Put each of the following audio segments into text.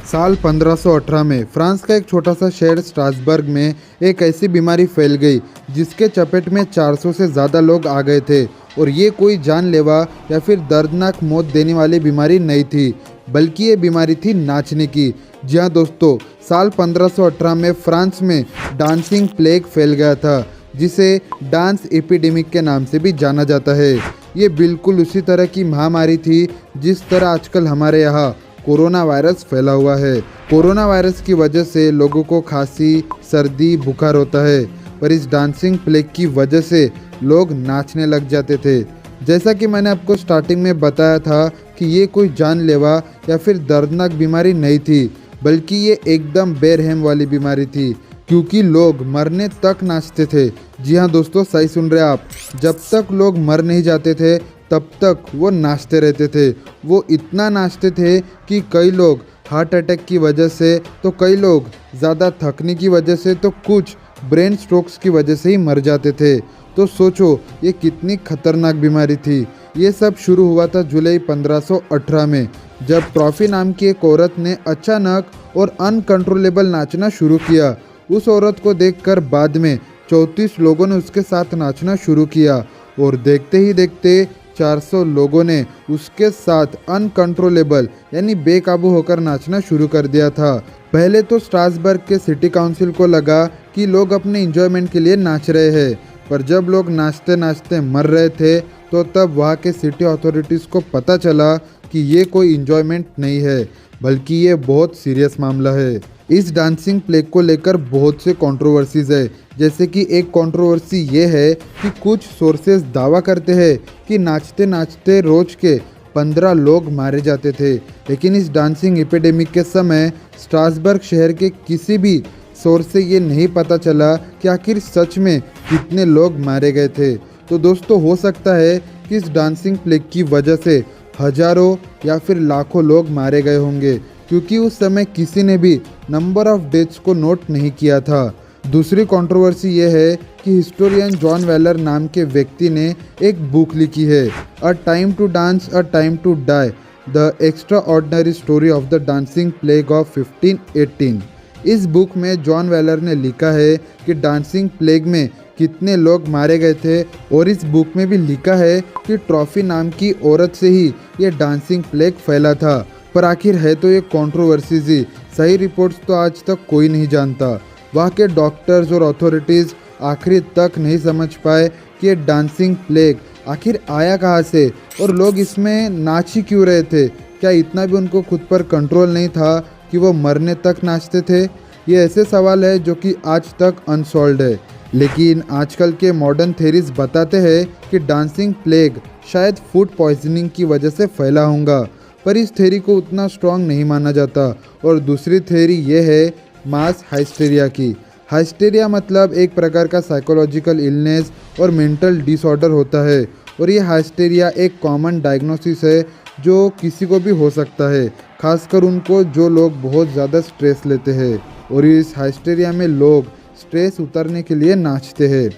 साल 1518 में फ्रांस का एक छोटा सा शहर स्ट्रासबर्ग में एक ऐसी बीमारी फैल गई जिसके चपेट में 400 से ज़्यादा लोग आ गए थे। और ये कोई जानलेवा या फिर दर्दनाक मौत देने वाली बीमारी नहीं थी, बल्कि ये बीमारी थी नाचने की। जी हाँ दोस्तों, साल 1518 में फ्रांस में डांसिंग प्लेग फैल गया था, जिसे डांस एपिडेमिक के नाम से भी जाना जाता है। ये बिल्कुल उसी तरह की महामारी थी जिस तरह आजकल हमारे यहाँ कोरोना वायरस फैला हुआ है। कोरोना वायरस की वजह से लोगों को खांसी, सर्दी, बुखार होता है, पर इस डांसिंग प्लेग की वजह से लोग नाचने लग जाते थे। जैसा कि मैंने आपको स्टार्टिंग में बताया था कि ये कोई जानलेवा या फिर दर्दनाक बीमारी नहीं थी, बल्कि ये एकदम बेरहम वाली बीमारी थी, क्योंकि लोग मरने तक नाचते थे। जी हाँ दोस्तों, सही सुन रहे आप। जब तक लोग मर नहीं जाते थे तब तक वो नाचते रहते थे। वो इतना नाचते थे कि कई लोग हार्ट अटैक की वजह से, तो कई लोग ज़्यादा थकने की वजह से, तो कुछ ब्रेन स्ट्रोक्स की वजह से ही मर जाते थे। तो सोचो ये कितनी खतरनाक बीमारी थी। ये सब शुरू हुआ था जुलाई 1518 में, जब ट्रॉफी नाम की एक औरत ने अचानक और अनकंट्रोलेबल नाचना शुरू किया। उस औरत को देखकर बाद में 34 लोगों ने उसके साथ नाचना शुरू किया, और देखते ही देखते 400 लोगों ने उसके साथ अनकंट्रोलेबल यानी बेकाबू होकर नाचना शुरू कर दिया था। पहले तो स्ट्रासबर्ग के सिटी काउंसिल को लगा कि लोग अपने एंजॉयमेंट के लिए नाच रहे हैं, पर जब लोग नाचते नाचते मर रहे थे तो तब वहाँ के सिटी अथॉरिटीज़ को पता चला कि ये कोई एंजॉयमेंट नहीं है, बल्कि ये बहुत सीरियस मामला है। इस डांसिंग प्लेग को लेकर बहुत से कंट्रोवर्सीज है। जैसे कि एक कंट्रोवर्सी ये है कि कुछ सोर्सेज दावा करते हैं कि नाचते नाचते रोज के 15 लोग मारे जाते थे, लेकिन इस डांसिंग एपिडेमिक के समय स्ट्रासबर्ग शहर के किसी भी सोर्स से ये नहीं पता चला कि आखिर सच में कितने लोग मारे गए थे। तो दोस्तों, हो सकता है कि इस डांसिंग प्लेग की वजह से हजारों या फिर लाखों लोग मारे गए होंगे, क्योंकि उस समय किसी ने भी नंबर ऑफ डेथ्स को नोट नहीं किया था। दूसरी कंट्रोवर्सी ये है कि हिस्टोरियन जॉन वेलर नाम के व्यक्ति ने एक बुक लिखी है, a time to dance a time to die, the extraordinary story of the dancing plague of 1518। इस बुक में जॉन वेलर ने लिखा है कि डांसिंग प्लेग में कितने लोग मारे गए थे, और इस बुक में भी लिखा है कि ट्रॉफी नाम की औरत से ही ये डांसिंग प्लेग फैला था। पर आखिर है तो ये कंट्रोवर्सीज ही, सही रिपोर्ट्स तो आज तक कोई नहीं जानता। वहाँ के डॉक्टर्स और अथॉरिटीज़ आखिरी तक नहीं समझ पाए कि ये डांसिंग प्लेग आखिर आया कहाँ से, और लोग इसमें नाच ही क्यों रहे थे। क्या इतना भी उनको खुद पर कंट्रोल नहीं था कि वो मरने तक नाचते थे? ये ऐसे सवाल है जो कि आज तक अनसॉल्व्ड है। लेकिन आजकल के मॉडर्न थेरीज बताते हैं कि डांसिंग प्लेग शायद फूड पॉइजनिंग की वजह से फैला होगा, पर इस थेरी को उतना स्ट्रॉन्ग नहीं माना जाता। और दूसरी थेरी ये है मास हाइस्टेरिया की। हाइस्टेरिया मतलब एक प्रकार का साइकोलॉजिकल इलनेस और मेंटल डिसऑर्डर होता है, और ये हाइस्टेरिया एक कॉमन डायग्नोसिस है जो किसी को भी हो सकता है, खासकर उनको जो लोग बहुत ज़्यादा स्ट्रेस लेते हैं। और इस हाइस्टेरिया में लोग स्ट्रेस उतारने के लिए नाचते हैं,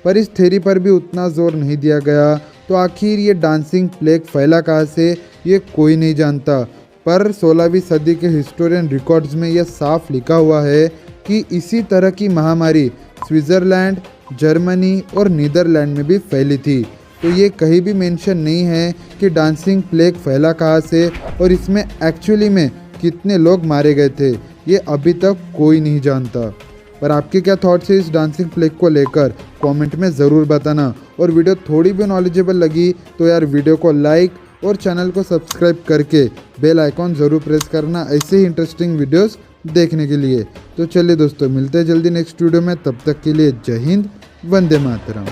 पर इस थ्योरी पर भी उतना जोर नहीं दिया गया। तो आखिर ये डांसिंग प्लेग फैला कहाँ से, ये कोई नहीं जानता। पर 16वीं सदी के हिस्टोरियन रिकॉर्ड्स में यह साफ लिखा हुआ है कि इसी तरह की महामारी स्विट्ज़रलैंड, जर्मनी और नीदरलैंड में भी फैली थी। तो ये कहीं भी मेंशन नहीं है कि डांसिंग प्लेग फैला कहाँ से और इसमें एक्चुअली में कितने लोग मारे गए थे, ये अभी तक कोई नहीं जानता। पर आपके क्या थॉट्स है इस डांसिंग प्लेग को लेकर, कमेंट में ज़रूर बताना। और वीडियो थोड़ी भी नॉलेजेबल लगी तो यार वीडियो को लाइक और चैनल को सब्सक्राइब करके बेल आइकॉन ज़रूर प्रेस करना, ऐसे ही इंटरेस्टिंग वीडियोस देखने के लिए। तो चलिए दोस्तों, मिलते हैं जल्दी नेक्स्ट वीडियो में। तब तक के लिए जय हिंद, वंदे मातरम।